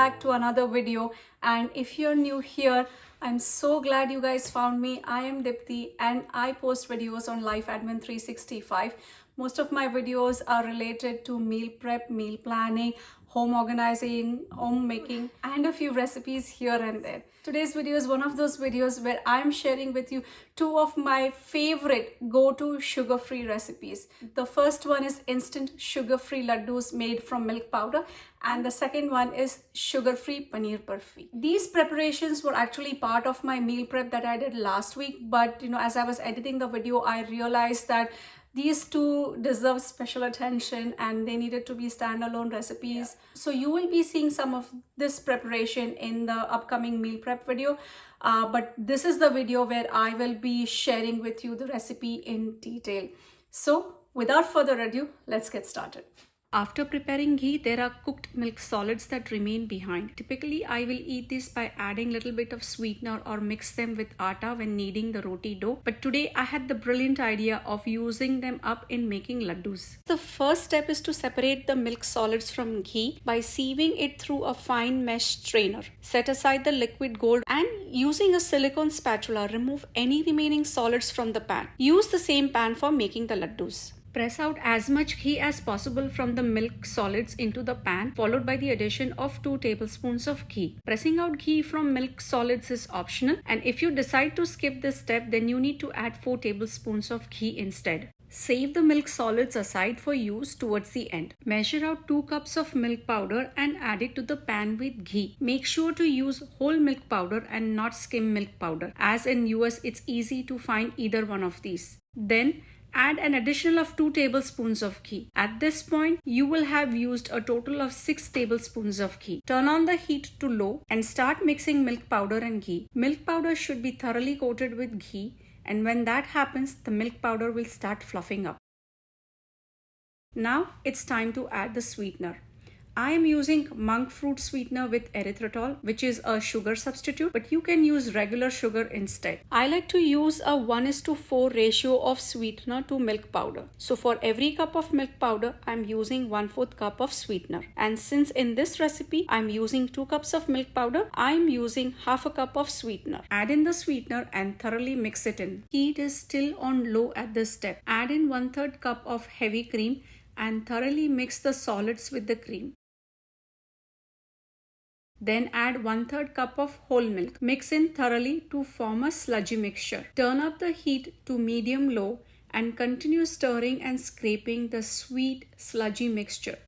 back to another video. And if you're new here, I'm so glad you guys found me. I am Dipty and I post videos on Life Admin 365. Most of my videos are related to meal prep, meal planning, home organizing, home making, and a few recipes here and there. Today's video is one of those videos where I'm sharing with you two of my favorite go-to sugar-free recipes. The first one is instant sugar-free laddus made from milk powder, and the second one is sugar-free Paneer Burfi. These preparations were actually part of my meal prep that I did last week, but as I was editing the video, I realized that these two deserve special attention and they needed to be standalone recipes. So you will be seeing some of this preparation in the upcoming meal prep video. But this is the video where I will be sharing with you the recipe in detail. So without further ado, let's get started. After preparing ghee, there are cooked milk solids that remain behind. Typically, I will eat this by adding a little bit of sweetener or mix them with atta when kneading the roti dough. But today, I had the brilliant idea of using them up in making laddus. The first step is to separate the milk solids from ghee by sieving it through a fine mesh strainer. Set aside the liquid gold and using a silicone spatula, remove any remaining solids from the pan. Use the same pan for making the laddus. Press out as much ghee as possible from the milk solids into the pan, followed by the addition of 2 tablespoons of ghee. Pressing out ghee from milk solids is optional, and if you decide to skip this step, then you need to add 4 tablespoons of ghee instead. Save the milk solids aside for use towards the end. Measure out 2 cups of milk powder and add it to the pan with ghee. Make sure to use whole milk powder and not skim milk powder, as in US it's easy to find either one of these. Then add an additional of 2 tablespoons of ghee. At this point, you will have used a total of 6 tablespoons of ghee. Turn on the heat to low and start mixing milk powder and ghee. Milk powder should be thoroughly coated with ghee, and when that happens, the milk powder will start fluffing up. Now it's time to add the sweetener. I am using monk fruit sweetener with erythritol, which is a sugar substitute, but you can use regular sugar instead. I like to use a 1:4 ratio of sweetener to milk powder. So for every cup of milk powder, I'm using 1/4 cup of sweetener. And since in this recipe, I'm using 2 cups of milk powder, I'm using half a cup of sweetener. Add in the sweetener and thoroughly mix it in. Heat is still on low at this step. Add in 1/3 cup of heavy cream and thoroughly mix the solids with the cream. Then add 1/3 cup of whole milk. Mix in thoroughly to form a sludgy mixture. Turn up the heat to medium-low and continue stirring and scraping the sweet sludgy mixture.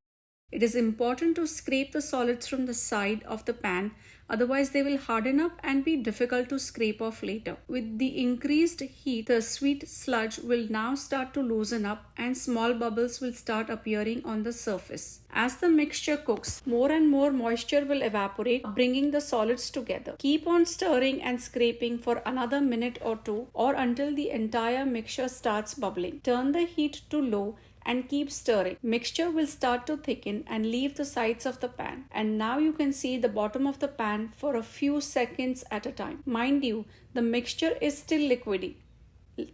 It is important to scrape the solids from the side of the pan, otherwise they will harden up and be difficult to scrape off later. With the increased heat, the sweet sludge will now start to loosen up and small bubbles will start appearing on the surface. As the mixture cooks, more and more moisture will evaporate, bringing the solids together. Keep on stirring and scraping for another minute or 2 or until the entire mixture starts bubbling. Turn the heat to low and keep stirring. Mixture will start to thicken and leave the sides of the pan. And now you can see the bottom of the pan for a few seconds at a time. Mind you, the mixture is still liquidy.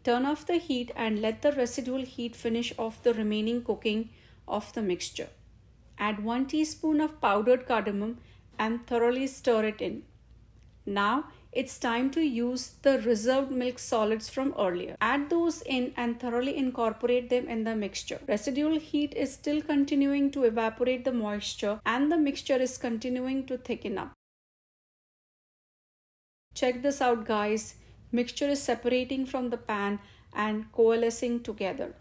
Turn off the heat and let the residual heat finish off the remaining cooking of the mixture. Add 1 teaspoon of powdered cardamom and thoroughly stir it in. Now it's time to use the reserved milk solids from earlier. Add those in and thoroughly incorporate them in the mixture. Residual heat is still continuing to evaporate the moisture and the mixture is continuing to thicken up. Check this out, guys. Mixture is separating from the pan and coalescing together.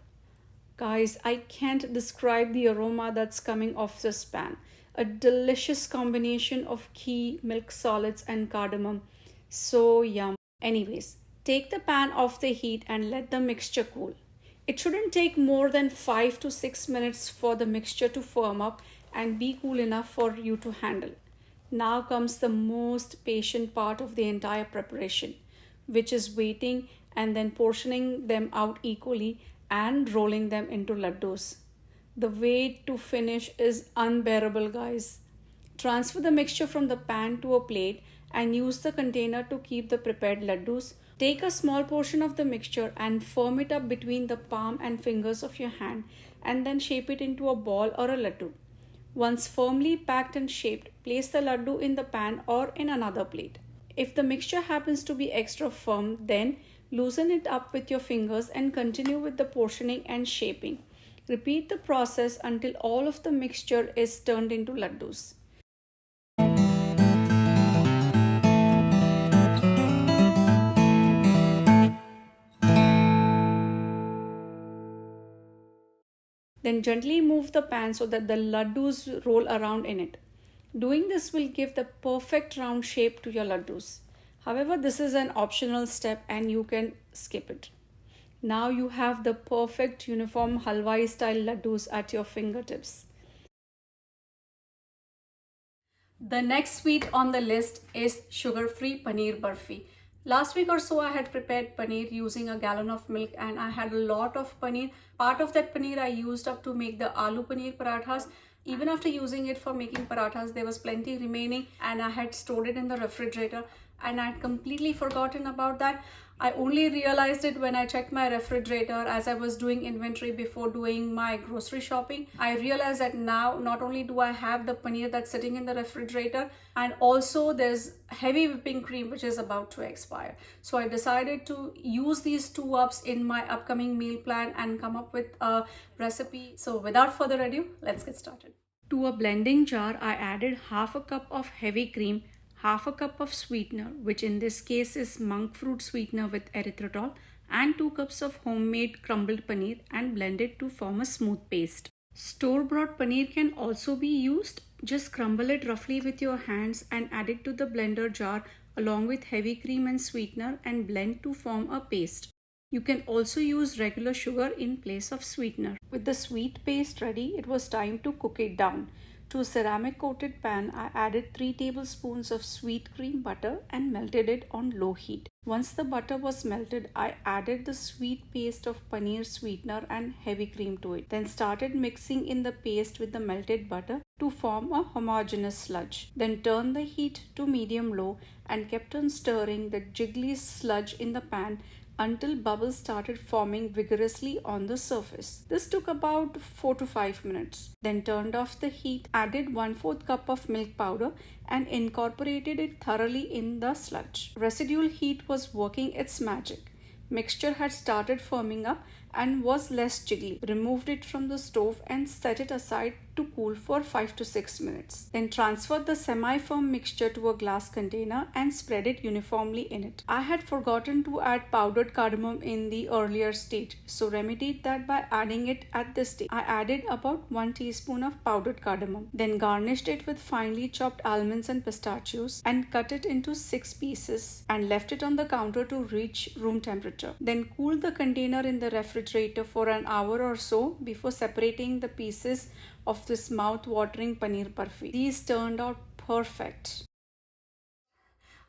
Guys, I can't describe the aroma that's coming off this pan. A delicious combination of ghee, milk solids and cardamom. So yum. Anyways, take the pan off the heat and let the mixture cool. It shouldn't take more than 5 to 6 minutes for the mixture to firm up and be cool enough for you to handle. Now comes the most patient part of the entire preparation, which is waiting and then portioning them out equally and rolling them into laddus. The wait to finish is unbearable, guys. Transfer the mixture from the pan to a plate and use the container to keep the prepared laddus. Take a small portion of the mixture and firm it up between the palm and fingers of your hand and then shape it into a ball or a ladoo. Once firmly packed and shaped, place the laddu in the pan or in another plate. If the mixture happens to be extra firm, then loosen it up with your fingers and continue with the portioning and shaping. Repeat the process until all of the mixture is turned into laddus. Then gently move the pan so that the laddus roll around in it. Doing this will give the perfect round shape to your laddus. However, this is an optional step and you can skip it. Now you have the perfect uniform halwai style laddus at your fingertips. The next sweet on the list is sugar-free Paneer Burfi. Last week or so I had prepared paneer using a gallon of milk and I had a lot of paneer. Part of that paneer I used up to make the aloo paneer parathas. Even after using it for making parathas, there was plenty remaining and I had stored it in the refrigerator and I had completely forgotten about that. I only realized it when I checked my refrigerator as I was doing inventory before doing my grocery shopping. I realized that now not only do I have the paneer that's sitting in the refrigerator, and also there's heavy whipping cream which is about to expire. So I decided to use these two ups in my upcoming meal plan and come up with a recipe. So without further ado, let's get started. To a blending jar, I added half a cup of heavy cream, half a cup of sweetener, which in this case is monk fruit sweetener with erythritol, and 2 cups of homemade crumbled paneer, and blend it to form a smooth paste. Store-bought paneer can also be used. Just crumble it roughly with your hands and add it to the blender jar along with heavy cream and sweetener and blend to form a paste. You can also use regular sugar in place of sweetener. With the sweet paste ready, it was time to cook it down. To a ceramic coated pan, I added 3 tablespoons of sweet cream butter and melted it on low heat. Once the butter was melted, I added the sweet paste of paneer sweetener and heavy cream to it. Then started mixing in the paste with the melted butter to form a homogeneous sludge. Then turned the heat to medium-low and kept on stirring the jiggly sludge in the pan until bubbles started forming vigorously on the surface. This took about 4 to 5 minutes. Then turned off the heat, added 1/4 cup of milk powder and incorporated it thoroughly in the sludge. Residual heat was working its magic. Mixture had started firming up and was less jiggly. Removed it from the stove and set it aside to cool for 5 to 6 minutes. Then transferred the semi-firm mixture to a glass container and spread it uniformly in it. I had forgotten to add powdered cardamom in the earlier stage, so remedied that by adding it at this stage. I added about 1 teaspoon of powdered cardamom. Then garnished it with finely chopped almonds and pistachios and cut it into 6 pieces and left it on the counter to reach room temperature. Then cooled the container in the refrigerator for an hour or so before separating the pieces of this mouth-watering Paneer Burfi. These turned out perfect.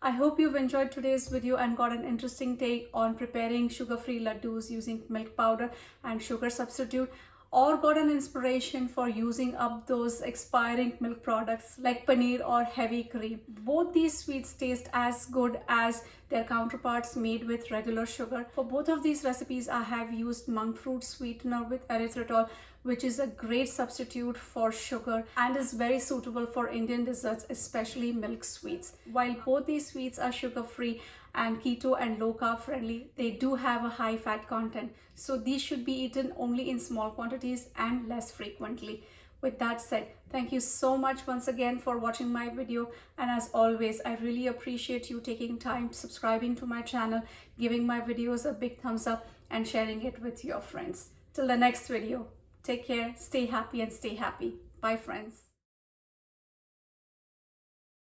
I hope you've enjoyed today's video and got an interesting take on preparing sugar-free laddus using milk powder and sugar substitute, or got an inspiration for using up those expiring milk products like paneer or heavy cream. Both these sweets taste as good as their counterparts made with regular sugar. For both of these recipes, I have used monk fruit sweetener with erythritol, which is a great substitute for sugar and is very suitable for Indian desserts, especially milk sweets. While both these sweets are sugar-free and keto and low-carb friendly, they do have a high fat content. So these should be eaten only in small quantities and less frequently. With that said, thank you so much once again for watching my video, and as always, I really appreciate you taking time, subscribing to my channel, giving my videos a big thumbs up and sharing it with your friends. Till the next video, take care, stay happy and stay happy. Bye friends.